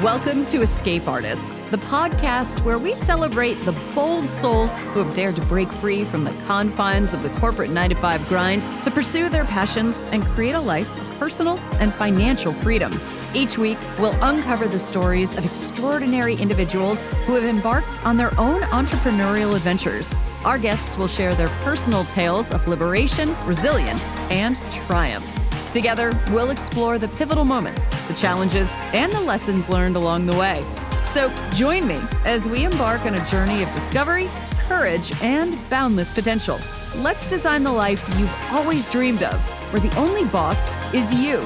Welcome to Escape Artist, the podcast where we celebrate the bold souls who have dared to break free from the confines of the corporate 9-to-5 grind to pursue their passions and create a life of personal and financial freedom. Each week, we'll uncover the stories of extraordinary individuals who have embarked on their own entrepreneurial adventures. Our guests will share their personal tales of liberation, resilience, and triumph. Together, we'll explore the pivotal moments, the challenges, and the lessons learned along the way. So join me as we embark on a journey of discovery, courage, and boundless potential. Let's design the life you've always dreamed of, where the only boss is you.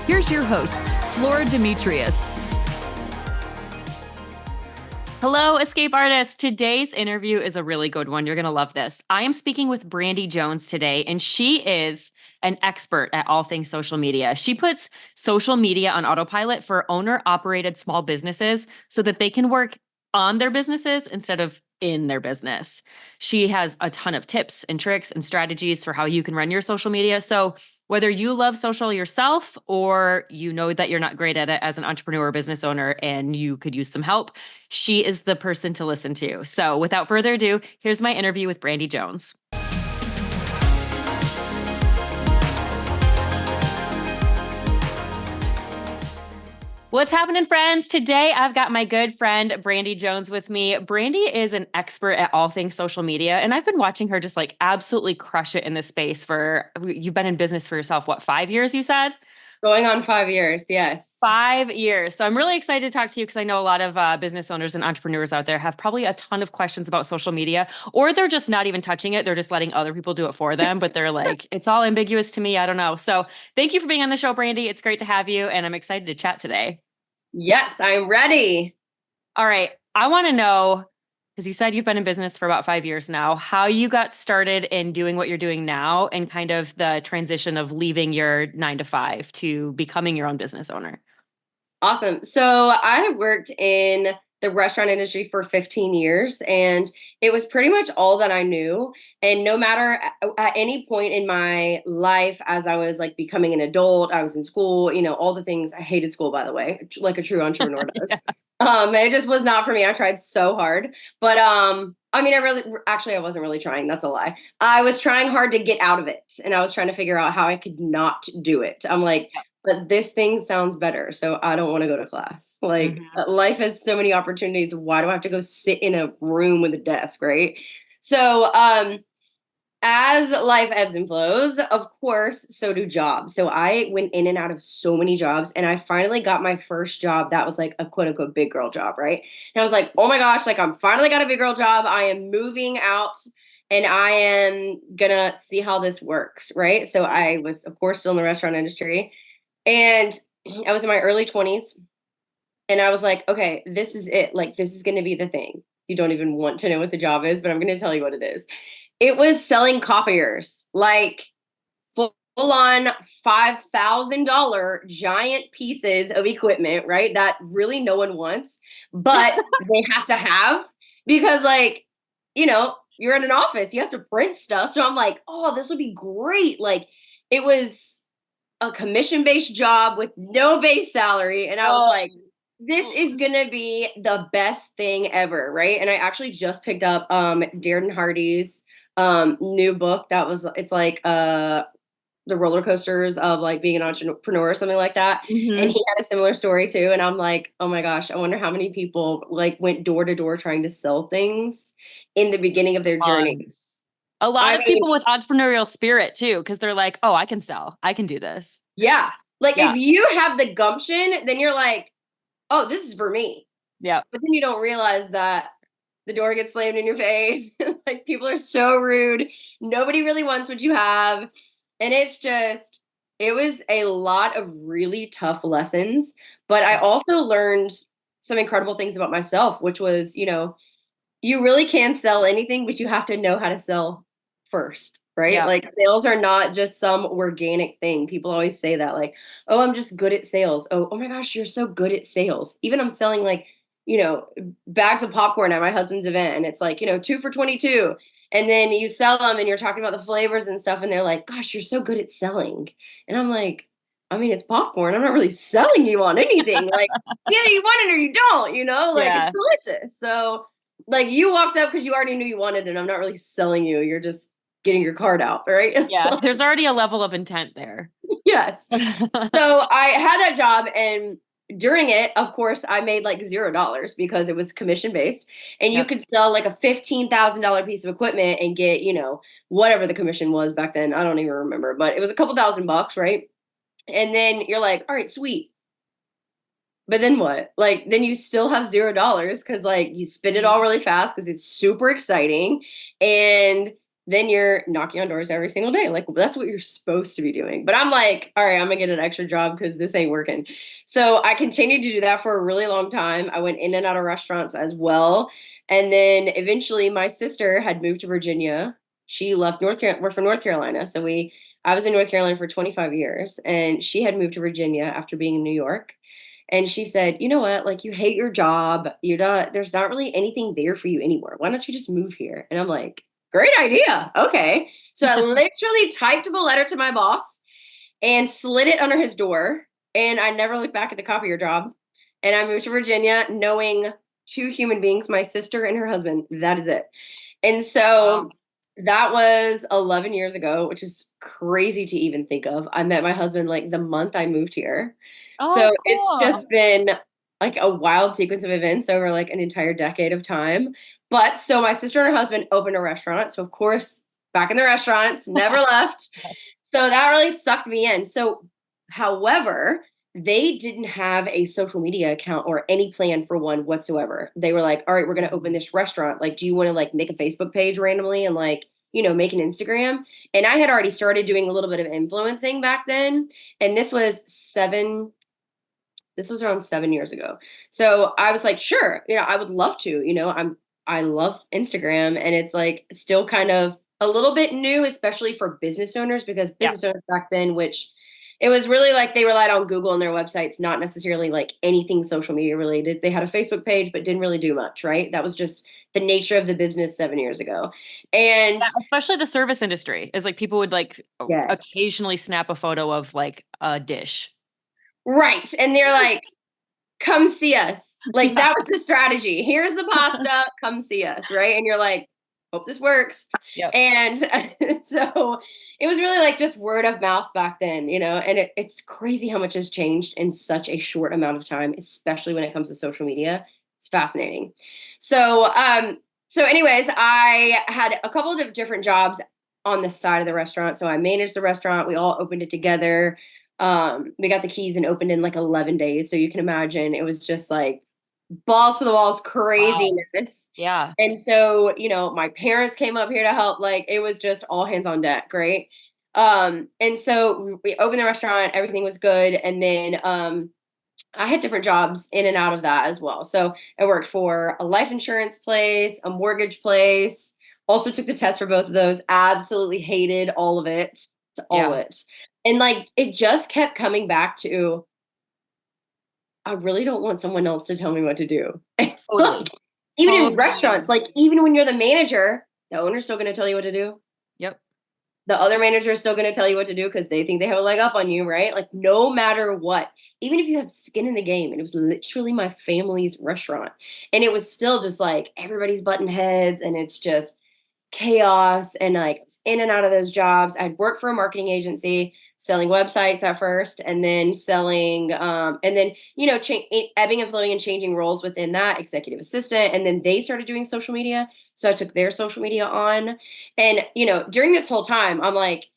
Here's your host, Laura Demetrius. Hello, Escape Artists. Today's interview is a really good one. You're going to love this. I am speaking with Brandy Jones today, and she is an expert at all things social media. She puts social media on autopilot for owner-operated small businesses so that they can work on their businesses instead of in their business. She has a ton of tips and tricks and strategies for how you can run your social media. So whether you love social yourself or you know that you're not great at it as an entrepreneur or business owner and you could use some help, she is the person to listen to. So without further ado, here's my interview with Brandy Jones. What's happening, friends? Today, I've got my good friend, Brandy Jones, with me. Brandy is an expert at all things social media, and I've been watching her just absolutely crush it in this space you've been in business for yourself, 5 years, you said? Going on 5 years, yes. 5 years. So I'm really excited to talk to you because I know a lot of business owners and entrepreneurs out there have probably a ton of questions about social media, or they're just not even touching it. They're just letting other people do it for them, but they're like, it's all ambiguous to me. I don't know. So thank you for being on the show, Brandy. It's great to have you, and I'm excited to chat today. Yes, I'm ready. All right. I want to know, because you said you've been in business for about 5 years now, how you got started in doing what you're doing now and kind of the transition of leaving your 9-to-5 to becoming your own business owner. Awesome. So I worked in the restaurant industry for 15 years, and it was pretty much all that I knew. And no matter at any point in my life, as I was becoming an adult, I was in school, all the things. I hated school, by the way, like a true entrepreneur does. Yeah. It just was not for me. I tried so hard, but I wasn't really trying. That's a lie. I was trying hard to get out of it, and I was trying to figure out how I could not do it. I'm like, but this thing sounds better, so I don't want to go to class. Life has so many opportunities. Why do I have to go sit in a room with a desk, right? So as life ebbs and flows, of course, so do jobs. So I went in and out of so many jobs, and I finally got my first job that was like a quote unquote big girl job, right? And I was like, oh my gosh, I'm finally got a big girl job. I am moving out, and I am gonna see how this works, right? So I was, of course, still in the restaurant industry. And I was in my early 20s, and I was like, okay, this is it. This is going to be the thing. You don't even want to know what the job is, but I'm going to tell you what it is. It was selling copiers, full on $5,000 giant pieces of equipment, right? That really no one wants, but they have to have because you're in an office, you have to print stuff. So I'm like, oh, this would be great. It was a commission-based job with no base salary. And I was like, this is going to be the best thing ever, right? And I actually just picked up Darren Hardy's new book. It's the roller coasters of being an entrepreneur or something like that. Mm-hmm. And he had a similar story too. And I'm like, oh my gosh, I wonder how many people went door to door trying to sell things in the beginning of their journey. A lot of people with entrepreneurial spirit too, because they're like, oh, I can sell. I can do this. Yeah. If you have the gumption, then you're like, oh, this is for me. Yeah. But then you don't realize that the door gets slammed in your face. People are so rude. Nobody really wants what you have. And it was a lot of really tough lessons. But I also learned some incredible things about myself, which was, you really can sell anything, but you have to know how to sell first, right? Yeah. Sales are not just some organic thing. People always say that oh, I'm just good at sales. Oh my gosh, you're so good at sales. Even I'm selling bags of popcorn at my husband's event, and it's 2 for $22. And then you sell them and you're talking about the flavors and stuff, and they're like, gosh, you're so good at selling. And I'm like, I mean, it's popcorn. I'm not really selling you on anything. Like, either you want it or you don't, like it's Yeah. delicious. So like you walked up because you already knew you wanted it. I'm not really selling you. You're just getting your card out, right? Yeah. There's already a level of intent there. Yes. So I had that job, and during it, of course, I made like $0 because it was commission based. And you Yep. could sell like a $15,000 piece of equipment and get, whatever the commission was back then. I don't even remember, but it was a couple $1,000, right? And then you're like, all right, sweet. But then what? Like, then you still have $0 because like you spend it all really fast because it's super exciting. And then you're knocking on doors every single day. Like, that's what you're supposed to be doing. But I'm like, all right, I'm gonna get an extra job because this ain't working. So I continued to do that for a really long time. I went in and out of restaurants as well. And then eventually my sister had moved to Virginia. She left we're from North Carolina. So I was in North Carolina for 25 years, and she had moved to Virginia after being in New York. And she said, you know what? Like, you hate your job. There's not really anything there for you anymore. Why don't you just move here? And I'm like, great idea. Okay. So I literally typed up a letter to my boss and slid it under his door. And I never looked back at the copier job. And I moved to Virginia knowing two human beings, my sister and her husband. That is it. And so that was 11 years ago, which is crazy to even think of. I met my husband like the month I moved here. Oh, So it's cool. just been like a wild sequence of events over like an entire decade of time. But so my sister and her husband opened a restaurant. So of course, back in the restaurants, never left. Yes. So that really sucked me in. So, however, they didn't have a social media account or any plan for one whatsoever. They were like, all right, we're going to open this restaurant. Like, do you want to like make a Facebook page randomly and like, make an Instagram? And I had already started doing a little bit of influencing back then. And this was around 7 years ago. So I was like, sure, I would love to, I love Instagram, and it's like still kind of a little bit new, especially for business owners, because Yeah. business owners back then, which it was really like they relied on Google and their websites, not necessarily like anything social media related. They had a Facebook page, but didn't really do much, right? That was just the nature of the business 7 years ago. And Yeah, especially the service industry is like people would like yes, occasionally snap a photo of like a dish. right. And they're like, come see us. Like, Yeah. that was the strategy. Here's the pasta, come see us, right? And you're like, hope this works. Yep. And so it was really like just word of mouth back then, and it's crazy how much has changed in such a short amount of time, especially when it comes to social media. It's fascinating. So anyways, I had a couple of different jobs on the side of the restaurant. So I managed the restaurant. We all opened it together. We got the keys and opened in like 11 days. So you can imagine it was just like balls to the walls craziness. Wow. Yeah. And so, my parents came up here to help. Like, it was just all hands on deck, right? And so we opened the restaurant, everything was good. And then I had different jobs in and out of that as well. So I worked for a life insurance place, a mortgage place, also took the test for both of those, absolutely hated all of it, all of it. And like, it just kept coming back to, I really don't want someone else to tell me what to do. Totally. Even in Totally. restaurants, like even when you're the manager, the owner's still going to tell you what to do. Yep. The other manager is still going to tell you what to do because they think they have a leg up on you, right? Like, no matter what, even if you have skin in the game, and it was literally my family's restaurant, and it was still just like everybody's button heads, and it's just chaos. And like, in and out of those jobs, I'd worked for a marketing agency selling websites at first, and then selling and then ebbing and flowing and changing roles within that, executive assistant, and then they started doing social media, so I took their social media on. And during this whole time, I'm like,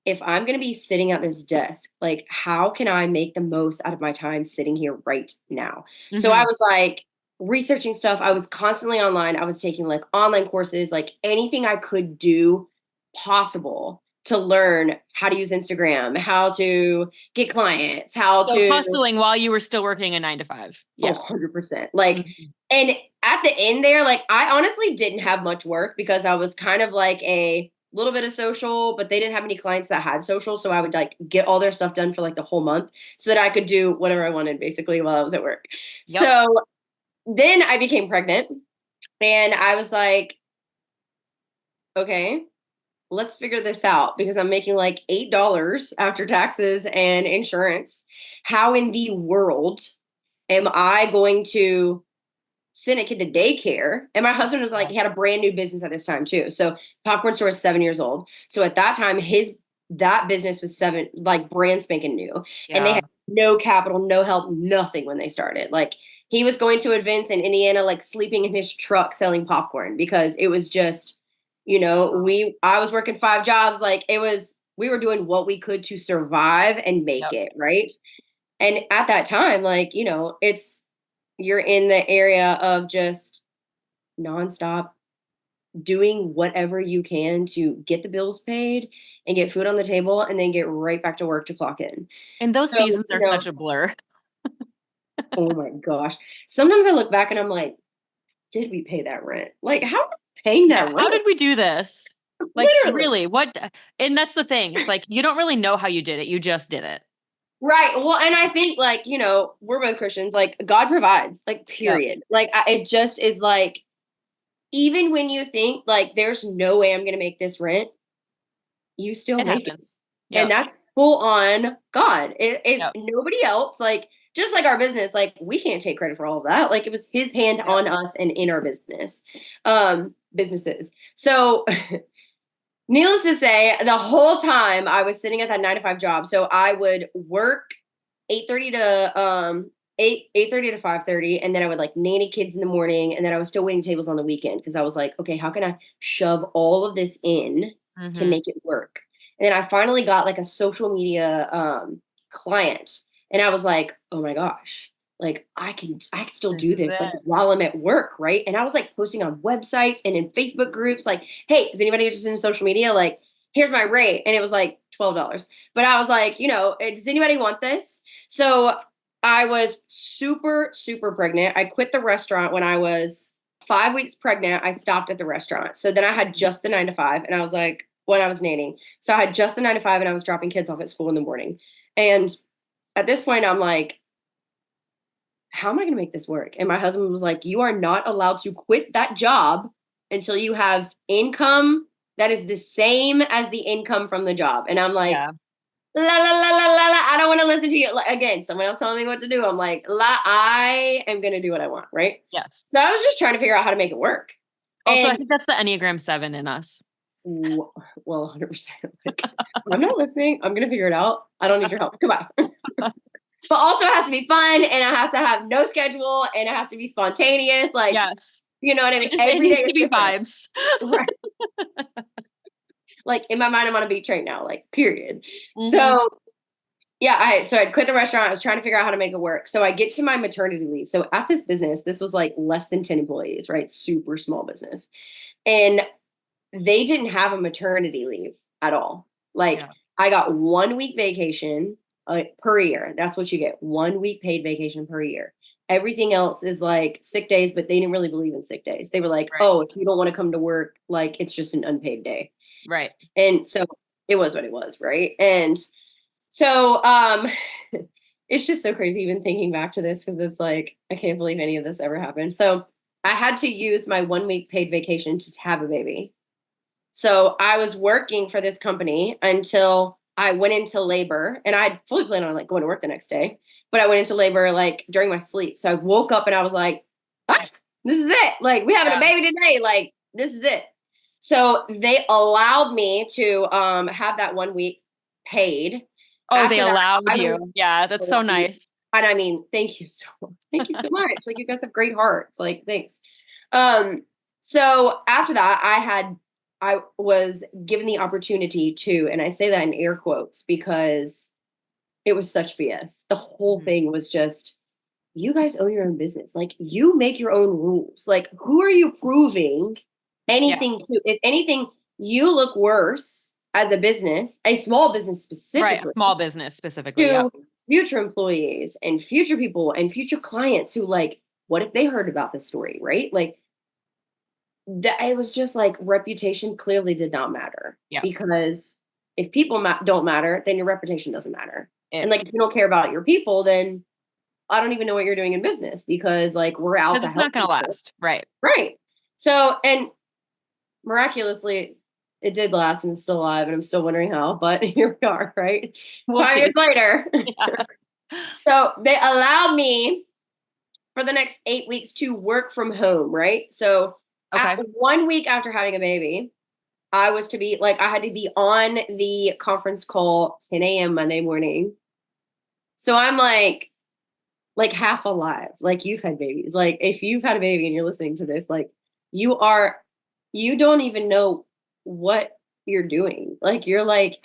if I'm going to be sitting at this desk, like, how can I make the most out of my time sitting here right now? Mm-hmm. So I was like researching stuff. I was constantly online. I was taking like online courses, like anything I could do possible to learn how to use Instagram, how to get clients, how to hustling while you were still working a 9 to 5. Yeah. 100%. Like, and at the end there, like, I honestly didn't have much work because I was kind of like a little bit of social, but they didn't have any clients that had social. So I would like get all their stuff done for like the whole month so that I could do whatever I wanted basically while I was at work. Yep. So then I became pregnant, and I was like, okay, let's figure this out because I'm making like $8 after taxes and insurance. How in the world am I going to send a kid to daycare? And my husband was like, he had a brand new business at this time too. So popcorn store is 7 years old. So at that time, that business was like brand spanking new. And they Yeah. had no capital, no help, nothing when they started. Like he was going to events in Indiana, like sleeping in his truck selling popcorn because it was just, I was working 5 jobs. Like we were doing what we could to survive and make it, right? And at that time, like, you're in the area of just nonstop doing whatever you can to get the bills paid and get food on the table and then get right back to work to clock in. And those So, seasons are such a blur. oh my gosh. Sometimes I look back and I'm like, did we pay that rent? Like, how are we paying that rent? How did we do this? Like, Literally. really, what? And that's the thing. It's like, you don't really know how you did it. You just did it. Right. Well, and I think like, we're both Christians, like God provides, like period. Like it just is like, even when you think like there's no way I'm going to make this rent, you still It make happens. it. And that's full on God. It is nobody else. Like, just like our business, like we can't take credit for all of that. Like it was his hand on us and in our businesses. So needless to say, the whole time I was sitting at that 9 to 5 job. So I would work 8:30 to 8:30 to 5:30, and then I would like nanny kids in the morning, and then I was still waiting tables on the weekend because I was like, okay, how can I shove all of this in to make it work? And then I finally got like a social media client, and I was like, oh my gosh, like I can still do this like while I'm at work, right? And I was like posting on websites and in Facebook groups, like, hey, is anybody interested in social media? Like, here's my rate, and it was like $12. But I was like, does anybody want this? So I was super, super pregnant. I quit the restaurant when I was 5 weeks pregnant. I stopped at the restaurant. So then I had just the 9 to 5, and I was like, when I was nannying. So I had just the 9 to 5, and I was dropping kids off at school in the morning. And at this point, I'm like, how am I going to make this work? And my husband was like, you are not allowed to quit that job until you have income that is the same as the income from the job. And I'm like, la la la la la la. I don't want to listen to you. Again, someone else telling me what to do. I'm like, I am going to do what I want, right? Yes. So I was just trying to figure out how to make it work. Also, I think that's the Enneagram 7 in us. Well, 100%. Like, I'm not listening. I'm going to figure it out. I don't need your help. Come on. But also it has to be fun, and I have to have no schedule, and it has to be spontaneous. Like, yes. You know what I mean? It needs to be different. Vibes. Right. Like in my mind, I'm on a beach right now, like period. So yeah, I'd quit the restaurant. I was trying to figure out how to make it work. So I get to my maternity leave. So at this business, this was like less than 10 employees, right? Super small business. And they didn't have a maternity leave at all. Like I got 1 week vacation per year. That's what you get. 1 week paid vacation per year. Everything else is like sick days, but they didn't really believe in sick days. They were like, oh, if you don't want to come to work, like it's just an unpaid day. Right. And so it was what it was, right? And so it's just so crazy even thinking back to this because it's like, I can't believe any of this ever happened. So I had to use my 1 week paid vacation to have a baby. So I was working for this company until I went into labor, and I fully planned on like going to work the next day, but I went into labor like during my sleep. So I woke up and I was like, this is it. Like we having a baby today. Like this is it. So they allowed me to have that 1 week paid. Oh, after they allowed you. Yeah, that's so nice. And I mean, thank you so much. Like you guys have great hearts. Like thanks. So after that, I was given the opportunity to, and I say that in air quotes because it was such BS. The whole thing was just, you guys own your own business. Like you make your own rules. Like who are you proving anything to? If anything, you look worse as a business, a small business specifically. Right, a small business specifically. To future employees and future people and future clients who like, what if they heard about this story, right? Like, it was just like reputation clearly did not matter because if people don't matter, then your reputation doesn't matter. And like, if you don't care about your people, then I don't even know what you're doing in business because like we're out to help. It's not going to last. Right. Right. So, and miraculously It did last and it's still alive and I'm still wondering how, but here we are, right? We'll 5 years see. later. Yeah. So they allowed me for the next 8 weeks to work from home, right? So Okay. at 1 week after having a baby, I was to be like, I had to be on the conference call 10 a.m. Monday morning. So I'm like half alive, like you've had babies. Like if you've had a baby and you're listening to this, like you don't even know what you're doing. Like you're like,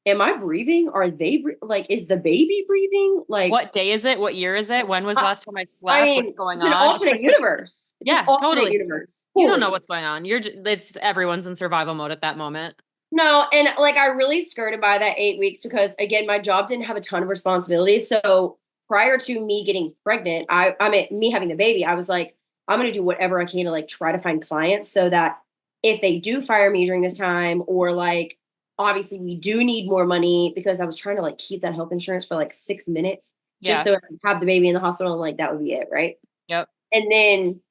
am I breathing? Are they like, is the baby breathing? Like, What day is it? What year is it? When was the last time I I slept? mean, What's going it's an on? alternate universe. It's an Yeah, alternate totally. universe. You don't know Fully. what's going on. It's everyone's in survival mode at that moment. No, and like I really skirted by that 8 weeks because again, my job didn't have a ton of responsibilities. So prior to me getting pregnant, I mean me having the baby, I was like, I'm gonna do whatever I can to like try to find clients so that if they do fire me during this time, or like obviously we do need more money because I was trying to like keep that health insurance for like 6 minutes just Yeah. so I could have the baby in the hospital and like that would be it, right? Yep. And then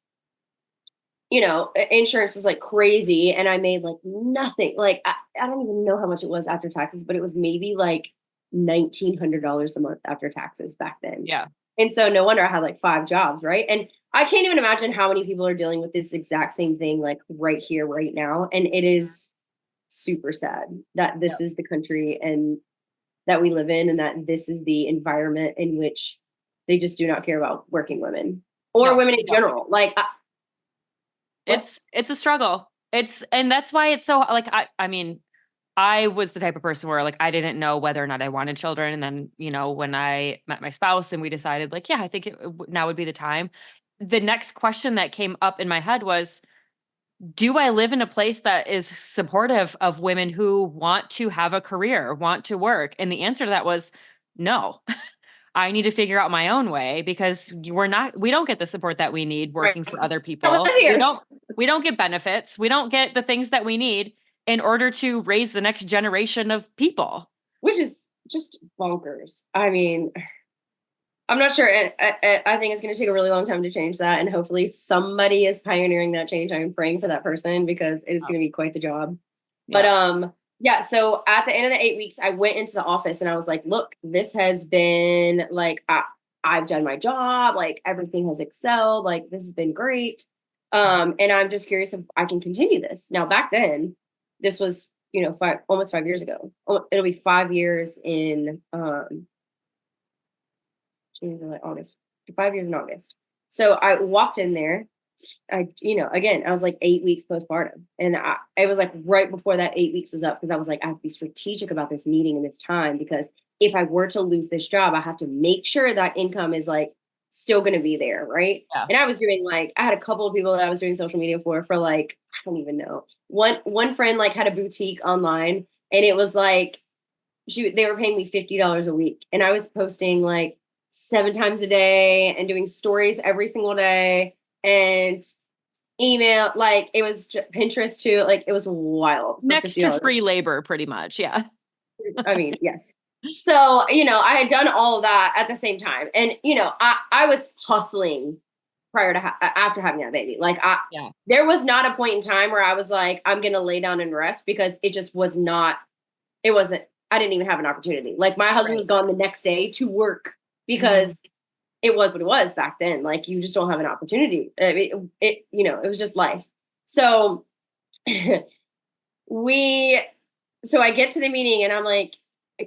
insurance was like crazy and I made like nothing. Like I don't even know how much it was after taxes, but it was maybe like $1,900 a month after taxes back then. Yeah. And so no wonder I had like 5 jobs, right? And I can't even imagine how many people are dealing with this exact same thing like right here, right now. And it is super sad that this is the country and that we live in and that this is the environment in which they just do not care about working women or No, women they in don't. general. Like It's a struggle. And that's why it's so like I mean, I was the type of person where like I didn't know whether or not I wanted children, and then when I met my spouse and we decided like, yeah, I think now would be the time. The next question that came up in my head was, do I live in a place that is supportive of women who want to have a career, want to work? And the answer to that was no. I need to figure out my own way because we don't get the support that we need right. working for other I live people. here. We don't get benefits. We don't get the things that we need in order to raise the next generation of people. Which is just bonkers. I mean, I'm not sure. I think it's going to take a really long time to change that. And hopefully somebody is pioneering that change. I'm praying for that person because it is going to be quite the job. Yeah. But yeah, so at the end of the 8 weeks, I went into the office and I was like, look, this has been like, I've done my job. Like everything has excelled. Like this has been great. And I'm just curious if I can continue this. Now, back then, this was, almost 5 years ago. It'll be 5 years in August. 5 years in August. So I walked in there. Again, I was like 8 weeks postpartum, and it was like right before that 8 weeks was up because I was like, I have to be strategic about this meeting and this time because if I were to lose this job, I have to make sure that income is like still going to be there, right? Yeah. And I was doing like I had a couple of people that I was doing social media for like I don't even know. One friend like had a boutique online, and it was like they were paying me $50 a week, and I was posting like 7 times a day and doing stories every single day and email, like it was Pinterest too. Like it was wild. Next to free labor, pretty much. Yeah. I mean, yes. So, I had done all of that at the same time. And, I was hustling prior to after having that baby. Like there was not a point in time where I was like, I'm going to lay down and rest because it just was not, I didn't even have an opportunity. Like my husband was gone the next day to work because it was what it was back then. Like you just don't have an opportunity. I mean, it was just life. So so I get to the meeting and I'm like,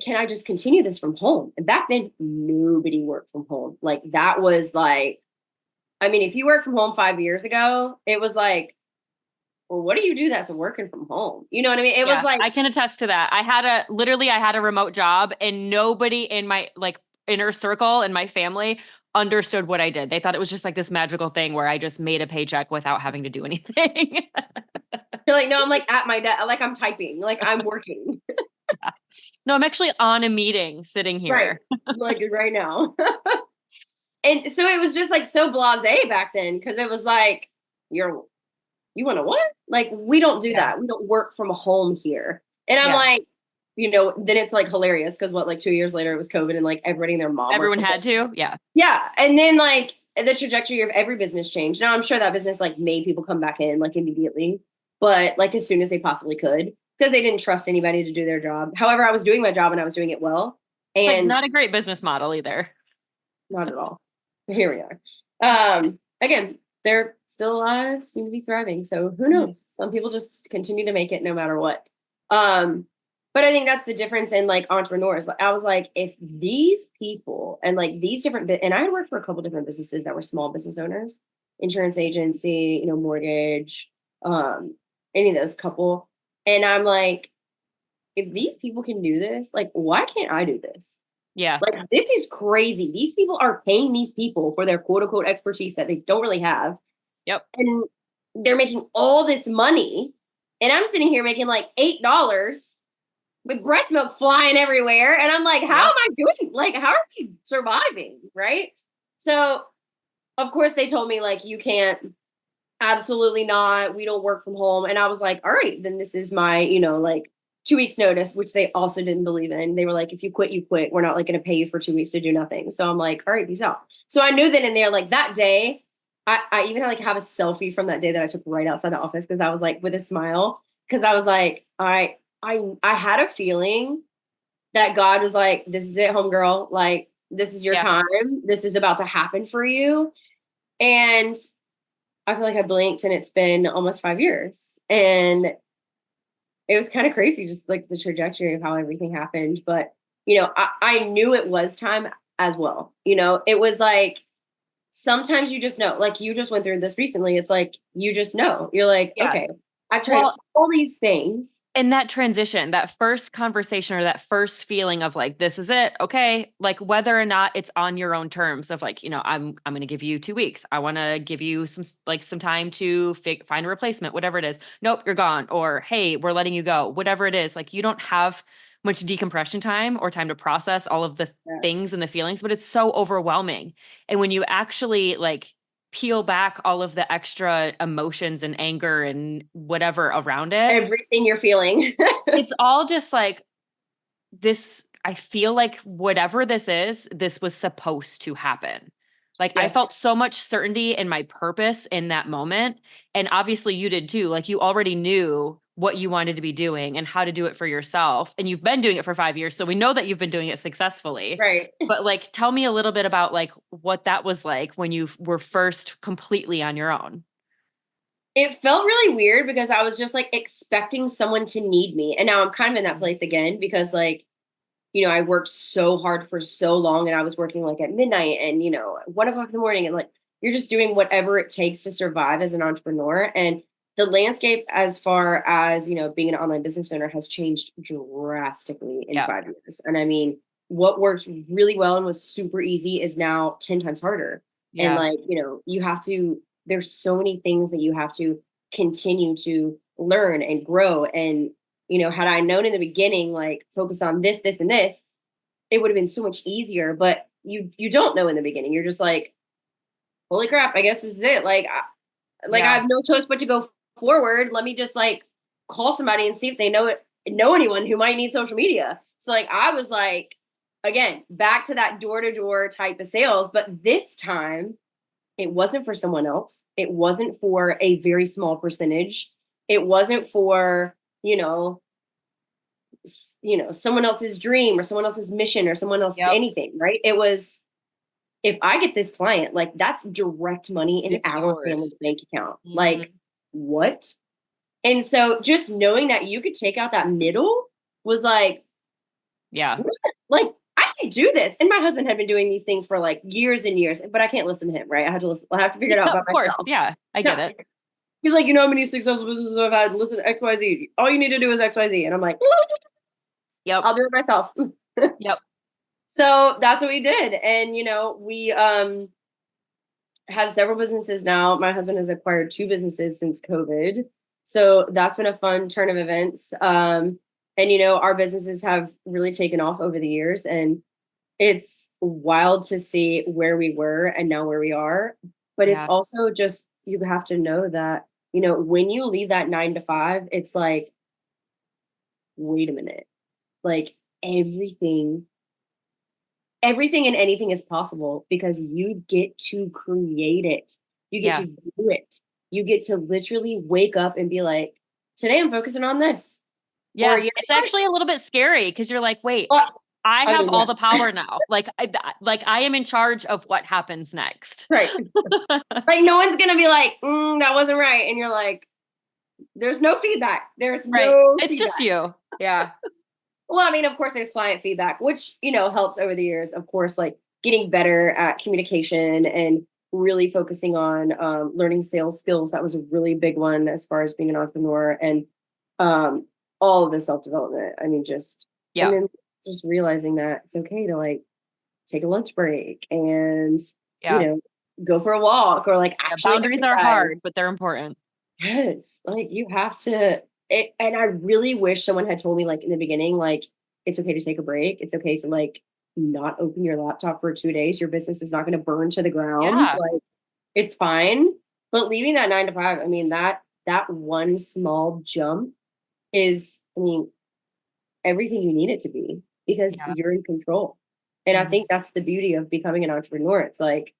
can I just continue this from home? And back then nobody worked from home. Like that was like, I mean, if you worked from home 5 years ago, it was like, well, what do you do that's working from home? You know what I mean? It was like, I can attest to that. I had a remote job and nobody in my like inner circle and my family understood what I did. They thought it was just like this magical thing where I just made a paycheck without having to do anything. You're like, no, I'm like at my desk, like I'm typing, like I'm working. No, I'm actually on a meeting sitting here. Right. Like right now. And so it was just like so blasé back then because it was like, you want to what? Like, we don't do that. We don't work from home here. And I'm like, then it's like hilarious because like 2 years later it was COVID and like everybody and their mom. Everyone had to. Yeah. Yeah. And then like the trajectory of every business changed. Now I'm sure that business like made people come back in like immediately, but like as soon as they possibly could. because they didn't trust anybody to do their job. However, I was doing my job and I was doing it well. It's like And not a great business model either. not at all. Here we are. Again, they're still alive, seem to be thriving. So who knows? Some people just continue to make it no matter what. But I think that's the difference in like entrepreneurs. I was like, if these people and like these different, and I had worked for a couple different businesses that were small business owners, insurance agency, mortgage, any of those couple. And I'm like, if these people can do this, like, why can't I do this? Yeah. Like, this is crazy. These people are paying these people for their quote unquote expertise that they don't really have. Yep. And they're making all this money. And I'm sitting here making like $8 with breast milk flying everywhere. And I'm like, how am I doing? Like, how are you surviving? Right. So, of course, they told me, like, you can't, absolutely not. We don't work from home. And I was like, all right, then this is my, like 2 weeks notice, which they also didn't believe in. They were like, if you quit, you quit. We're not like going to pay you for 2 weeks to do nothing. So I'm like, all right, peace out. So I knew that in there, like that day, I even like have a selfie from that day that I took right outside the office because I was like with a smile because I was like, I had a feeling that God was like, this is it, homegirl. Like, this is your time. This is about to happen for you. And I feel like I blinked and it's been almost 5 years. And it was kind of crazy, just like the trajectory of how everything happened. But, I knew it was time as well. It was like, sometimes you just know, like you just went through this recently. It's like, you just know, you're like, okay, I've tried all these things. And that transition, that first conversation or that first feeling of like, this is it. Okay. Like whether or not it's on your own terms of like, I'm going to give you 2 weeks. I want to give you some time to find a replacement, whatever it is. Nope, you're gone. Or, hey, we're letting you go, whatever it is. Like you don't have much decompression time or time to process all of the things and the feelings, but it's so overwhelming. And when you actually like peel back all of the extra emotions and anger and whatever around it, everything you're feeling, it's all just like this. I feel like whatever this is, this was supposed to happen. Like I felt so much certainty in my purpose in that moment. And obviously you did too. Like you already knew what you wanted to be doing and how to do it for yourself. And you've been doing it for 5 years. So we know that you've been doing it successfully. Right. But like, tell me a little bit about like what that was like when you were first completely on your own. It felt really weird because I was just like expecting someone to need me. And now I'm kind of in that place again because like, I worked so hard for so long and I was working like at midnight and, 1:00 in the morning and like, you're just doing whatever it takes to survive as an entrepreneur. And the landscape as far as, being an online business owner has changed drastically in 5 years. And I mean, what worked really well and was super easy is now 10 times harder. Yeah. And like, you have to, there's so many things that you have to continue to learn and grow. And, had I known in the beginning, like focus on this, this, and this, it would have been so much easier. But you don't know in the beginning. You're just like, holy crap, I guess this is it. Like, I have no choice but to go forward. Let me just like call somebody and see if they know anyone who might need social media. So like, I was like, again, back to that door-to-door type of sales. But this time it wasn't for someone else. It wasn't for a very small percentage. It wasn't for, someone else's dream or someone else's mission or someone else's anything, right? It was, if I get this client, like that's direct money in our family's bank account. Mm-hmm. Like what? And so just knowing that you could take out that middle was like, like I can do this. And my husband had been doing these things for like years and years, but I can't listen to him, right? I have to figure it out by myself. Of course. Yeah, I get it. He's like, how many successful businesses I've had? Listen to XYZ. All you need to do is XYZ. And I'm like, yep, I'll do it myself. Yep. So that's what we did. And, we have several businesses now. My husband has acquired 2 businesses since COVID. So that's been a fun turn of events. And, our businesses have really taken off over the years. And it's wild to see where we were and now where we are. But it's also just, you have to know that, when you leave that 9 to 5, it's like, wait a minute, like everything and anything is possible because you get to create it. You get to do it. You get to literally wake up and be like, today I'm focusing on this. Yeah. you It's know what? actually a little bit scary because you're like, wait, Well, I I have mean, all yeah, the power now. Like I am in charge of what happens next. right. Like no one's gonna be like, that wasn't right. And you're like, there's no feedback. There's Right. no It's just feedback. you. Yeah. Well, I mean, of course, there's client feedback, which, helps over the years, of course, like getting better at communication and really focusing on learning sales skills. That was a really big one as far as being an entrepreneur and all of the self development. I mean, and Yeah. then just realizing that it's okay to like take a lunch break and, you Yeah. know, go for a walk or like Yeah. actually Boundaries are exercise. hard, but they're important. Yes, like you have to and I really wish someone had told me like in the beginning, like it's okay to take a break. It's okay to like not open your laptop for 2 days. Your business is not going to burn to the ground. Yeah. Like it's fine. But leaving that 9 to 5, I mean, that one small jump is, I mean, everything you need it to be because Yeah. you're in control. And I Mhm. think that's the beauty of becoming an entrepreneur. It's like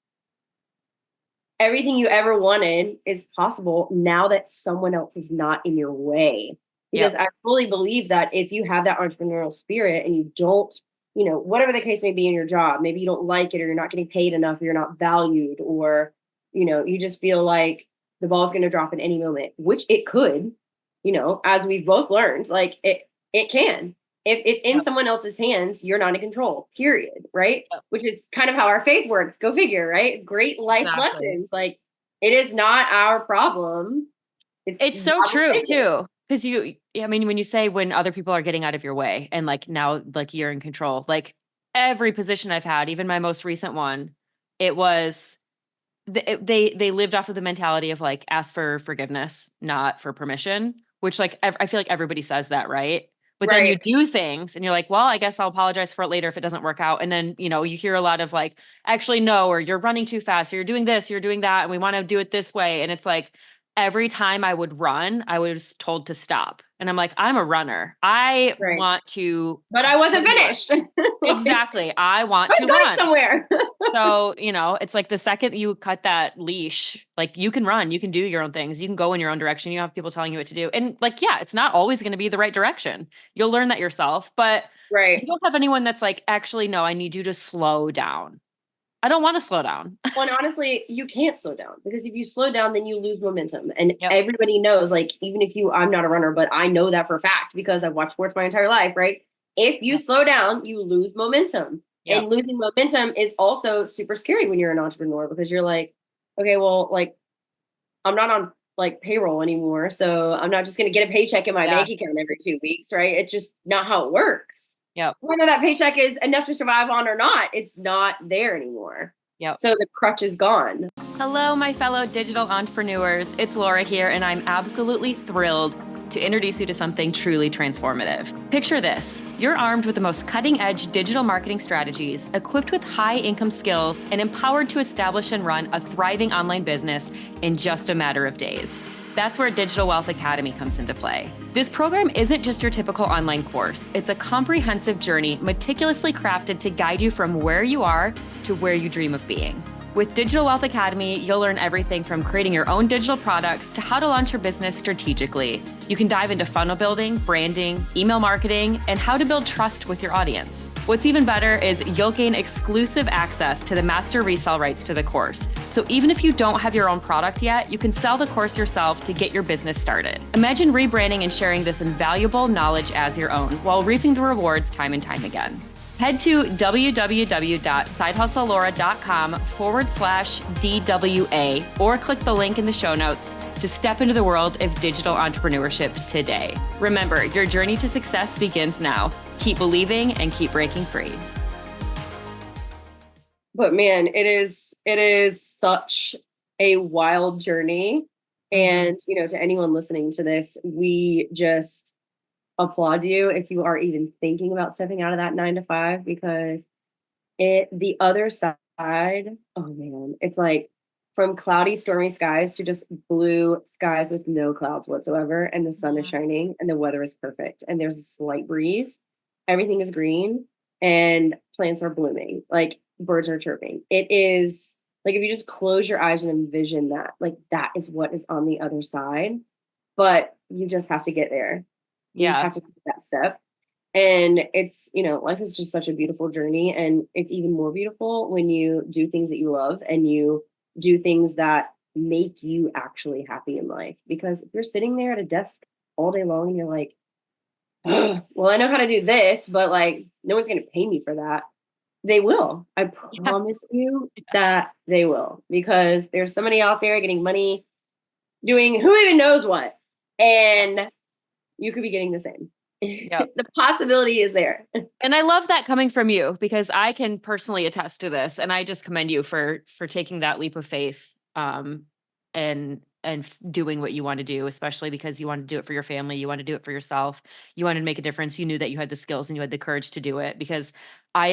everything you ever wanted is possible now that someone else is not in your way. Because Yep. I fully believe that if you have that entrepreneurial spirit and you don't, whatever the case may be in your job, maybe you don't like it or you're not getting paid enough or you're not valued or, you just feel like the ball's going to drop at any moment, which it could, as we've both learned, like it can. If it's in Yep. someone else's hands, you're not in control, period. Right? Yep. Which is kind of how our faith works. Go figure, right? Great life Exactly. lessons. Like it is not our problem. It's It's so how we true think it. too. Because I mean, when you say when other people are getting out of your way and like now, like you're in control, like every position I've had, even my most recent one, it was they lived off of the mentality of like ask for forgiveness, not for permission, which like I feel like everybody says that, right? But then you Right. do things and you're like, well, I guess I'll apologize for it later if it doesn't work out. And then, you hear a lot of like, actually, no, or you're running too fast, or you're doing this, you're doing that, and we want to do it this way. And it's like every time I would run, I was told to stop. And I'm like, I'm a runner. I Right. want to But I wasn't go more. finished. Like, Exactly. I want I'm to going run. somewhere. So, it's like the second you cut that leash, like you can run, you can do your own things, you can go in your own direction. You have people telling you what to do. And like, yeah, it's not always going to be the right direction. You'll learn that yourself, but you Right. don't have anyone that's like, actually, no, I need you to slow down. I don't want to slow down. Well, and honestly, you can't slow down because if you slow down, then you lose momentum. And Yep. everybody knows, like, even if I'm not a runner, but I know that for a fact because I've watched sports my entire life, right? If you Yep. slow down, you lose momentum. Yep. And losing momentum is also super scary when you're an entrepreneur because you're like, okay, well, like, I'm not on like payroll anymore. So I'm not just going to get a paycheck in my Yeah. bank account every 2 weeks, right? It's just not how it works. Yep. Whether that paycheck is enough to survive on or not, it's not there anymore. Yep. So the crutch is gone. Hello, my fellow digital entrepreneurs. It's Laura here, and I'm absolutely thrilled to introduce you to something truly transformative. Picture this. You're armed with the most cutting-edge digital marketing strategies, equipped with high-income skills, and empowered to establish and run a thriving online business in just a matter of days. That's where Digital Wealth Academy comes into play. This program isn't just your typical online course. It's a comprehensive journey meticulously crafted to guide you from where you are to where you dream of being. With Digital Wealth Academy, you'll learn everything from creating your own digital products to how to launch your business strategically. You can dive into funnel building, branding, email marketing, and how to build trust with your audience. What's even better is you'll gain exclusive access to the master resale rights to the course. So even if you don't have your own product yet, you can sell the course yourself to get your business started. Imagine rebranding and sharing this invaluable knowledge as your own while reaping the rewards time and time again. Head to www.sidehustlelaura.com/DWA or click the link in the show notes to step into the world of digital entrepreneurship today. Remember, your journey to success begins now. Keep believing and keep breaking free. But man, it is such a wild journey. And, to anyone listening to this, we just applaud you if you are even thinking about stepping out of that 9 to 5 because the other side, oh man, it's like from cloudy, stormy skies to just blue skies with no clouds whatsoever. And the sun is shining and the weather is perfect. And there's a slight breeze. Everything is green and plants are blooming. Like birds are chirping. It is like if you just close your eyes and envision that, like that is what is on the other side. But you just have to get there. You just Yeah. have to take that step. And it's, life is just such a beautiful journey. And it's even more beautiful when you do things that you love and you do things that make you actually happy in life. Because if you're sitting there at a desk all day long and you're like, "Ugh, well, I know how to do this, but like, no one's going to pay me for that." They will. I Yeah. promise you that they will, because there's somebody out there getting money doing who even knows what. And you could be getting the same. Yep. The possibility is there. And I love that coming from you because I can personally attest to this, and I just commend you for taking that leap of faith, and doing what you want to do, especially because you want to do it for your family, you want to do it for yourself, you wanted to make a difference. You knew that you had the skills and you had the courage to do it. Because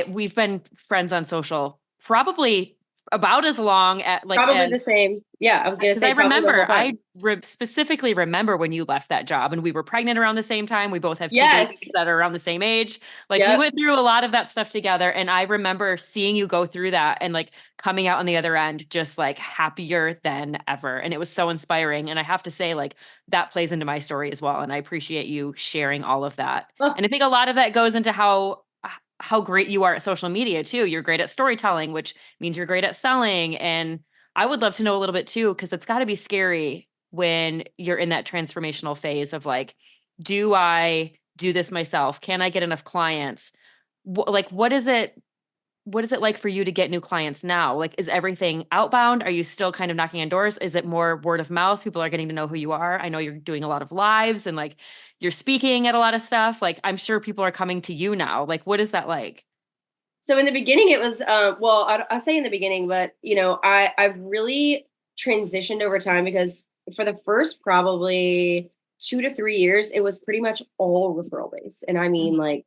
we've been friends on social probably about as long at like Probably the as same. Yeah, I was going to because I say probably the whole remember, time. specifically remember when you left that job and we were pregnant around the same time. We both have two Yes. babies that are around the same age. Like we Yep. went through a lot of that stuff together. And I remember seeing you go through that and like coming out on the other end, just like happier than ever. And it was so inspiring. And I have to say, like, that plays into my story as well. And I appreciate you sharing all of that. Oh, And I think a lot of that goes into how great you are at social media too. You're great at storytelling, which means you're great at selling. And I would love to know a little bit too, because it's got to be scary when you're in that transformational phase of like, do I do this myself? Can I get enough clients? Like, what is it? What is it like for you to get new clients now? Like, is everything outbound? Are you still kind of knocking on doors? Is it more word of mouth? People are getting to know who you are. I know you're doing a lot of lives and like you're speaking at a lot of stuff. Like, I'm sure people are coming to you now. Like, what is that like? so in the beginning, it was well, I say in the beginning, but I've really transitioned over time, because for the first probably 2 to 3 years, it was pretty much all referral based, and I mean Mhm. like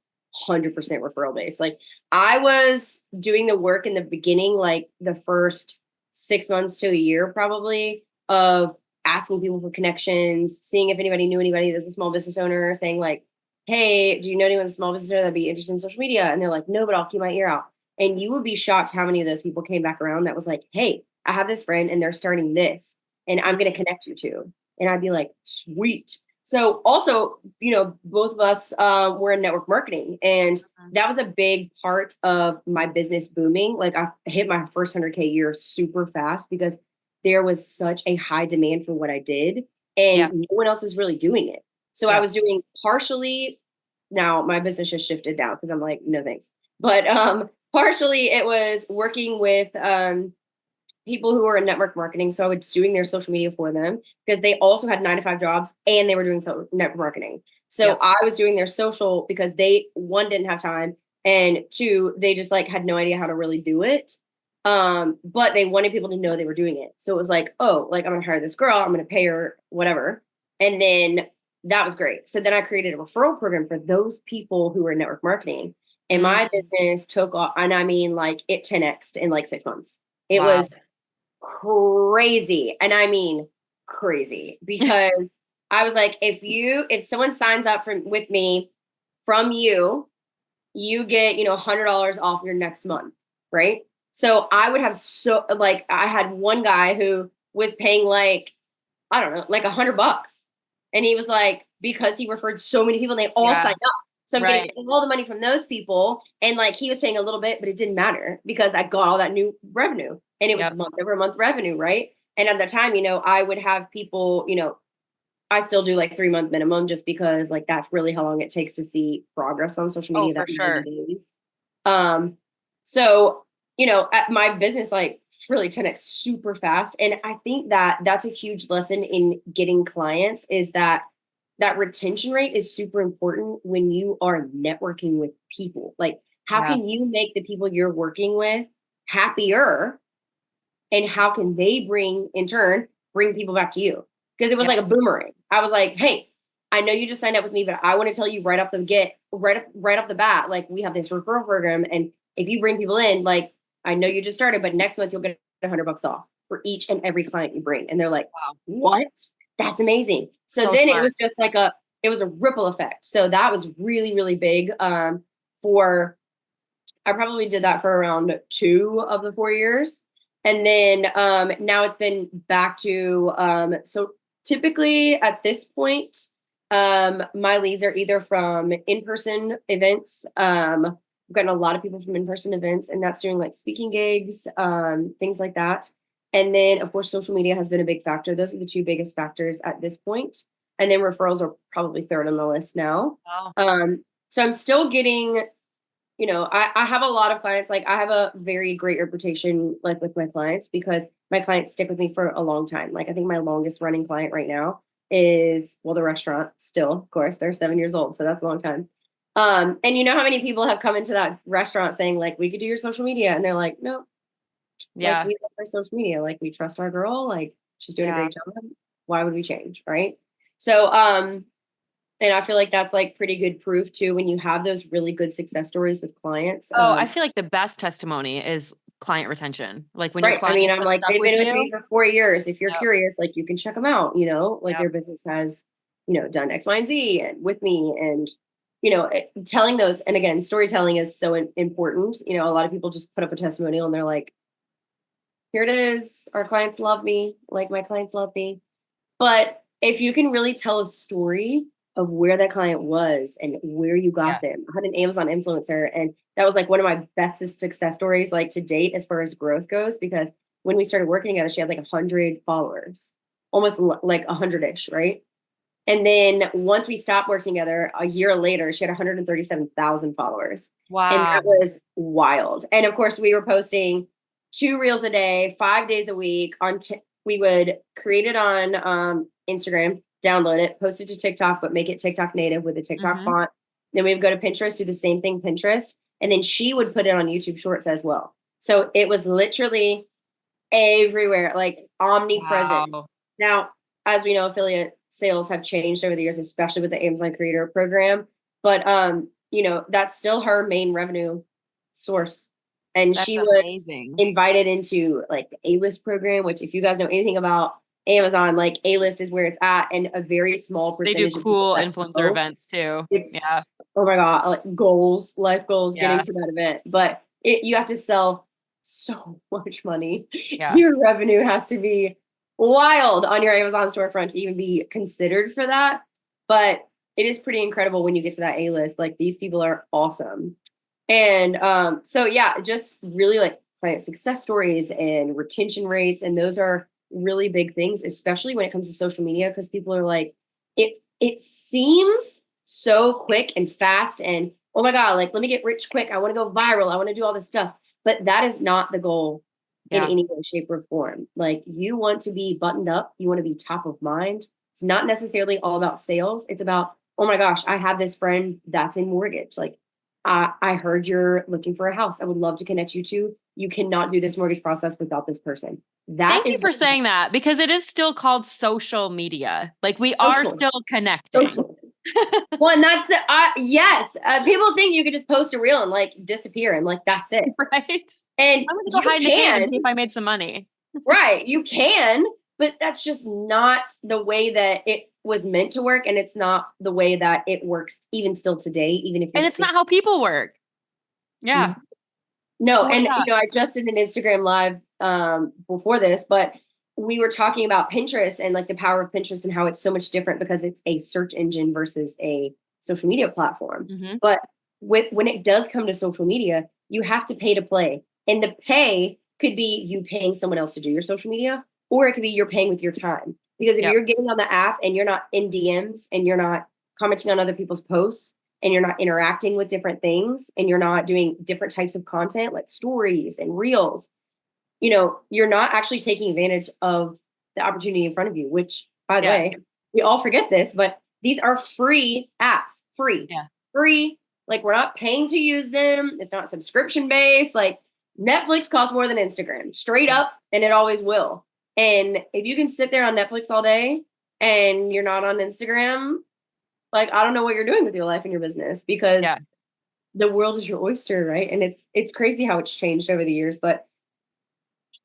100% referral based. Like I was doing the work in the beginning, like the first 6 months to a year, probably, of asking people for connections, seeing if anybody knew anybody that's a small business owner, saying like, "Hey, do you know anyone, small business owner, that'd be interested in social media?" And they're like, "No, but I'll keep my ear out." And you would be shocked how many of those people came back around that was like, "Hey, I have this friend and they're starting this and I'm going to connect you to." And I'd be like, "Sweet." So also, both of us were in network marketing, and that was a big part of my business booming. Like I hit my first 100K year super fast because there was such a high demand for what I did, Yeah. and no one else was really doing it. So I Yep. was doing partially. Now my business just shifted down because I'm like, no thanks. But partially it was working with people who were in network marketing. So I was doing their social media for them because they also had 9 to 5 jobs and they were doing network marketing. So Yep. I was doing their social because they, one, didn't have time, and two, they just like had no idea how to really do it. But they wanted people to know they were doing it. So it was like, oh, like I'm gonna hire this girl, I'm gonna pay her whatever. And then that was great. So then I created a referral program for those people who were in network marketing. And my Mm. business took off, and I mean like it 10x'd in like 6 months. It Wow. was crazy. And I mean crazy, because I was like, if someone signs up with me from you, you get, $100 off your next month. Right. So I would have, so like, I had one guy who was paying like, I don't know, like $100. And he was like, because he referred so many people, they all Yeah. signed up. So I'm getting Right. all the money from those people. And like he was paying a little bit, but it didn't matter because I got all that new revenue, and it was Yep. month over month revenue. Right. And at the time, I would have people, I still do like 3 month minimum, just because like that's really how long it takes to see progress on social Oh, media, for that 90 sure. days. Um, so, at my business, like really 10x super fast. And I think that that's a huge lesson in getting clients, is that retention rate is super important when you are networking with people. Like, how Yeah. can you make the people you're working with happier, and how can they in turn bring people back to you? Because it was Yep. like a boomerang. I was like, "Hey, I know you just signed up with me, but I want to tell you right off the bat, like we have this referral program, and if you bring people in, like I know you just started, but next month you'll get $100 off for each and every client you bring." And they're like, Wow. "What? That's amazing." So So then it smart. was just like it was a ripple effect. So that was really, really big. For I probably did that for around 2 of the 4 years. And then now it's been back to so typically at this point, My leads are either from in-person events. I've gotten a lot of people from in-person events, and that's doing like speaking gigs, things like that. And then, of course, social media has been a big factor. Those are the two biggest factors at this point. And then referrals are probably third on the list now. Wow. So I'm still getting, I have a lot of clients. Like I have a very great reputation, like with my clients, because my clients stick with me for a long time. Like I think my longest running client right now is, well, the restaurant still, of course, they're 7 years old. So that's a long time. And you know how many people have come into that restaurant saying like, we could do your social media. And they're like, no, Yeah. like we love our social media. Like we trust our girl. Like she's doing a great job. Why would we change? Right. So, and I feel like that's like pretty good proof too, when you have those really good success stories with clients. Oh, I feel like the best testimony is client retention. Like when your Right. I mean, clients I'm have like, stuck they've with been with you. me for 4 years. If you're Yep. curious, like you can check them out, like their business has, done X, Y, and Z and with me and, telling those. And again, storytelling is so important. A lot of people just put up a testimonial and they're like, here it is. Our clients love me. Like my clients love me. But if you can really tell a story of where that client was and where you got them. I had an Amazon influencer, and that was like one of my bestest success stories, like to date, as far as growth goes, because when we started working together, she had like 100 followers, almost like 100-ish, right? And then once we stopped working together, a year later, she had 137,000 followers. And Wow. that was wild. And of course, we were posting 2 reels a day, 5 days a week. We would create it on Instagram, download it, post it to TikTok, but make it TikTok native with a TikTok font. Then we would go to Pinterest, do the same thing, Pinterest. And then she would put it on YouTube Shorts as well. So it was literally everywhere, like omnipresent. Wow. Now, as we know, affiliate sales have changed over the years, especially with the Amazon Creator Program. But that's still her main revenue source. And That's she was amazing. invited into like the A-list program, which if you guys know anything about Amazon, like A-list is where it's at, and a very small They percentage do of people cool that influencer events too. it's oh my god, like goals, life goals, getting to that event. But you have to sell so much money. Your revenue has to be wild on your Amazon storefront to even be considered for that. But it is pretty incredible when you get to that A-list. Like these people are awesome. And so yeah, just really like client success stories and retention rates. And those are really big things, especially when it comes to social media, because people are like, it seems so quick and fast and oh my god, like let me get rich quick, I want to go viral, I want to do all this stuff. But that is not the goal in any way, shape, or form. Like you want to be buttoned up, you want to be top of mind. It's not necessarily all about sales. It's about, oh my gosh, I have this friend that's in mortgage. Like I heard you're looking for a house, I would love to connect you to. You cannot do this mortgage process without this person. Thank you for saying that, because it is still called social media. Like we are still connecting. Social. Well, and that's the yes. People think you could just post a reel and like disappear and like that's it, right? And I'm gonna go hide in the cave and see if I made some money. Right, you can, but that's just not the way that it was meant to work, and it's not the way that it works even still today. Even if you're and it's not how people work. Yeah. No, and I just did an Instagram live before this, but we were talking about Pinterest and like the power of Pinterest and how it's so much different because it's a search engine versus a social media platform. But when it does come to social media, you have to pay to play. And the pay could be you paying someone else to do your social media, or it could be you're paying with your time. Because if you're getting on the app and you're not in DMs and you're not commenting on other people's posts, and you're not interacting with different things, and you're not doing different types of content like stories and reels, you're not actually taking advantage of the opportunity in front of you, which, by the way, we all forget this, but these are free apps, free. Like we're not paying to use them. It's not subscription based. Like Netflix costs more than Instagram, straight up, and it always will. And if you can sit there on Netflix all day and you're not on Instagram, like, I don't know what you're doing with your life and your business, because the world is your oyster, right? And it's crazy how it's changed over the years. But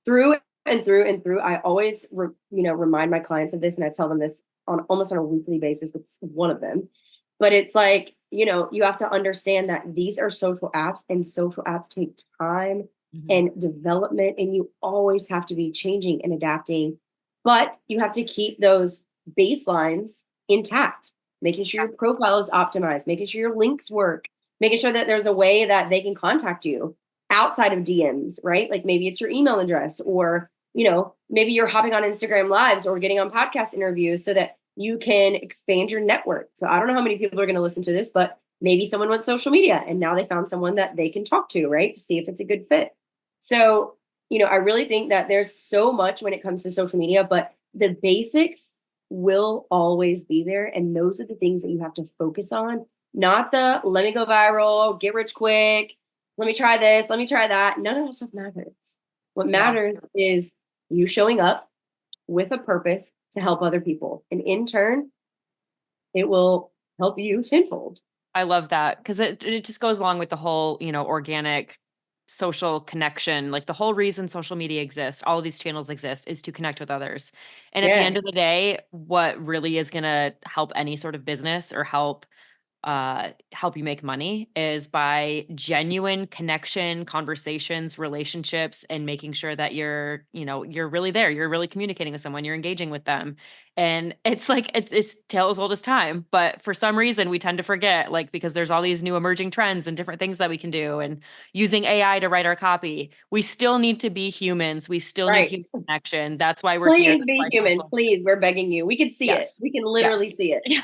through and through and through, I always, remind my clients of this, and I tell them this almost on a weekly basis with one of them. But it's like, you have to understand that these are social apps, and social apps take time and development, and you always have to be changing and adapting. But you have to keep those baselines intact. making sure your profile is optimized, making sure your links work, making sure that there's a way that they can contact you outside of DMs, right? Like maybe it's your email address, or, maybe you're hopping on Instagram lives or getting on podcast interviews so that you can expand your network. So I don't know how many people are going to listen to this, but maybe someone wants social media and now they found someone that they can talk to, right? To see if it's a good fit. So, I really think that there's so much when it comes to social media, but the basics will always be there. And those are the things that you have to focus on, not the let me go viral, get rich quick, let me try this, let me try that. None of that stuff matters. What matters is you showing up with a purpose to help other people. And in turn, it will help you tenfold. I love that, because it just goes along with the whole, organic social connection. Like the whole reason social media exists, all of these channels exist, is to connect with others. And at the end of the day, what really is going to help any sort of business or help you make money is by genuine connection, conversations, relationships, and making sure that you're really there. You're really communicating with someone, you're engaging with them. And it's like, it's tale as old as time, but for some reason we tend to forget, like, because there's all these new emerging trends and different things that we can do, and using AI to write our copy. We still need to be humans. We still need human connection. That's why we're here. Please be human. Please, we're begging you. We can see it. We can literally see it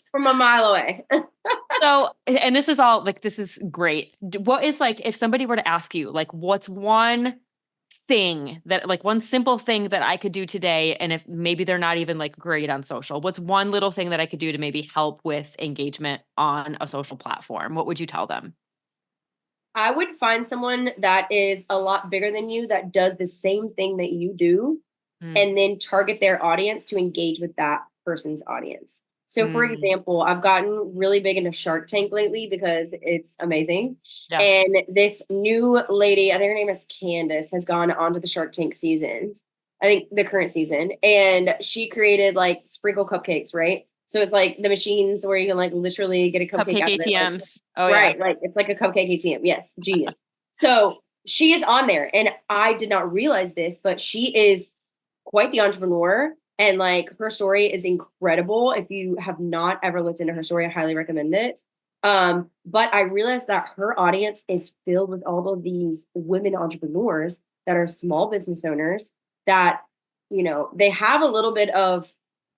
from a mile away. So, and this is all like, this is great. What is, like, if somebody were to ask you, like, what's one thing that, like, one simple thing that I could do today, and if maybe they're not even like great on social, what's one little thing that I could do to maybe help with engagement on a social platform? What would you tell them? I would find someone that is a lot bigger than you that does the same thing that you do, and then target their audience to engage with that person's audience. So for example, I've gotten really big into Shark Tank lately because it's amazing. Yeah. And this new lady, I think her name is Candace, has gone onto the Shark Tank seasons, I think the current season. And she created like sprinkle cupcakes, right? So it's like the machines where you can like literally get a cupcake out ATMs. Of it. Right. Like it's like a cupcake ATM. Yes. Genius. So she is on there, and I did not realize this, but she is quite the entrepreneur. And like her story is incredible. If you have not ever looked into her story, I highly recommend it. But I realized that her audience is filled with all of these women entrepreneurs that are small business owners that, they have a little bit of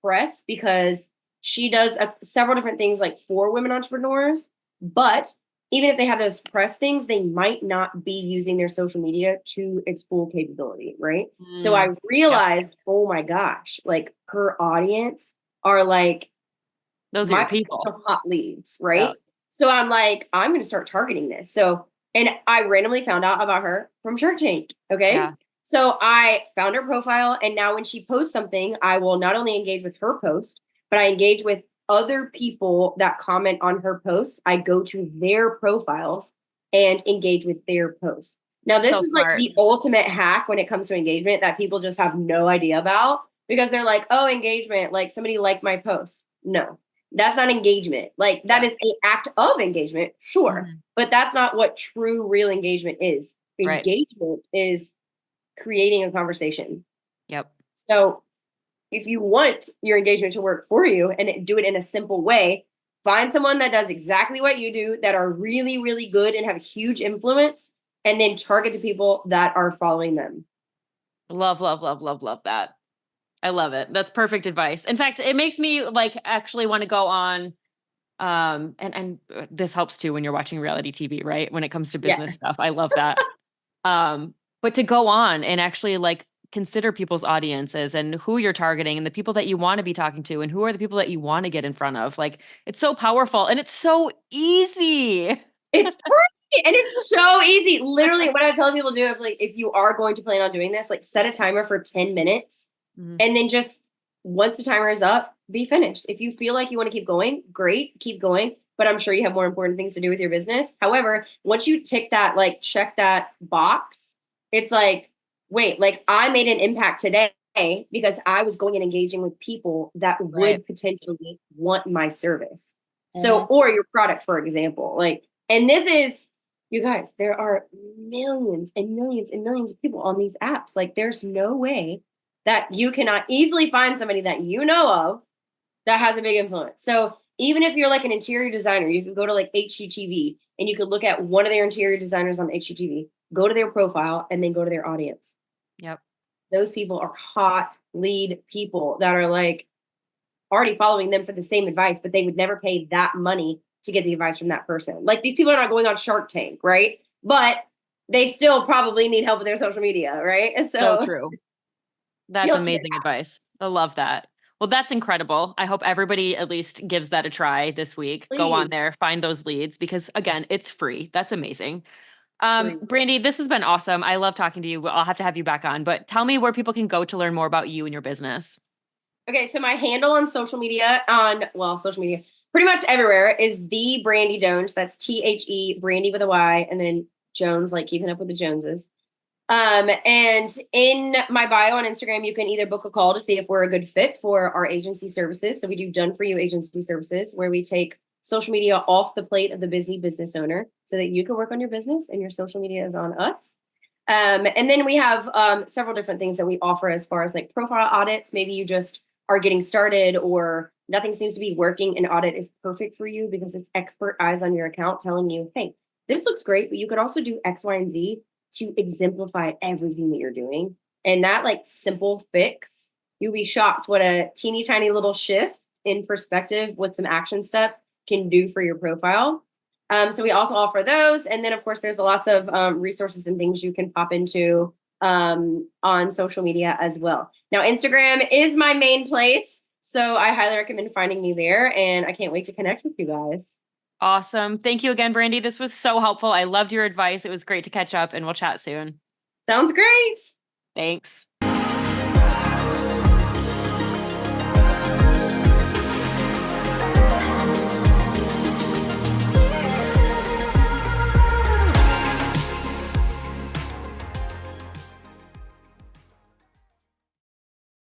press because she does several different things like for women entrepreneurs. But even if they have those press things, they might not be using their social media to its full capability, right? So I realized, oh my gosh, like her audience are like those are your people, hot leads, right? Yeah. So I'm like, I'm going to start targeting this. So, and I randomly found out about her from Shark Tank. Okay. Yeah. So I found her profile, and now when she posts something, I will not only engage with her post, but I engage with other people that comment on her posts. I go to their profiles and engage with their posts. Now, this is smart. Like the ultimate hack when it comes to engagement that people just have no idea about, because they're like, oh, engagement, like somebody liked my post. No, that's not engagement. Like that is an act of engagement, sure. But that's not what true, real engagement is. Engagement is creating a conversation. Yep. So if you want your engagement to work for you and do it in a simple way, find someone that does exactly what you do, that are really, really good and have huge influence, and then target the people that are following them. Love, love, love, love, love that. I love it. That's perfect advice. In fact, it makes me like actually want to go on. And this helps too when you're watching reality TV, right? When it comes to business stuff, I love that. But to go on and actually like consider people's audiences and who you're targeting and the people that you want to be talking to and who are the people that you want to get in front of. Like, it's so powerful and it's so easy. It's free and it's so easy. Literally, what I tell people to do, if you are going to plan on doing this, like set a timer for 10 minutes and then just once the timer is up, be finished. If you feel like you want to keep going, great, keep going. But I'm sure you have more important things to do with your business. However, once you tick that, like check that box, it's like, wait, like I made an impact today because I was going and engaging with people that would potentially want my service. So, or your product, for example, like, and this is, you guys, there are millions and millions and millions of people on these apps. Like there's no way that you cannot easily find somebody that you know of That has a big influence. So even if you're like an interior designer, you could go to like HGTV and you could look at one of their interior designers on HGTV, go to their profile, and then go to their audience. Yep. Those people are hot lead people that are like already following them for the same advice, but they would never pay that money to get the advice from that person. Like these people are not going on Shark Tank, right? But they still probably need help with their social media, right? So true. That's you'll figure amazing advice. I love that. Well, that's incredible. I hope everybody at least gives that a try this week. Go on Please. there, find those leads because again, it's free. That's amazing. Free. Brandy, this has been awesome. I love talking to you. I'll have to have you back on, but tell me where people can go to learn more about you and your business. Okay, so my handle on social media, social media, pretty much everywhere is the Brandy Jones. That's THE Brandy with a Y, and then Jones, like keeping up with the Joneses. And in my bio on Instagram, you can either book a call to see if we're a good fit for our agency services. So we do done for you agency services where we take social media off the plate of the busy business owner so that you can work on your business and your social media is on us. And then we have several different things that we offer as far as like profile audits. Maybe you just are getting started or nothing seems to be working. An audit is perfect for you because it's expert eyes on your account telling you, hey, this looks great, but you could also do X, Y, and Z to exemplify everything that you're doing. And that like simple fix, you'll be shocked what a teeny tiny little shift in perspective with some action steps can do for your profile. So we also offer those. And then of course, there's lots of resources and things you can pop into on social media as well. Now, Instagram is my main place. So I highly recommend finding me there. And I can't wait to connect with you guys. Awesome. Thank you again, Brandy. This was so helpful. I loved your advice. It was great to catch up and we'll chat soon. Sounds great. Thanks.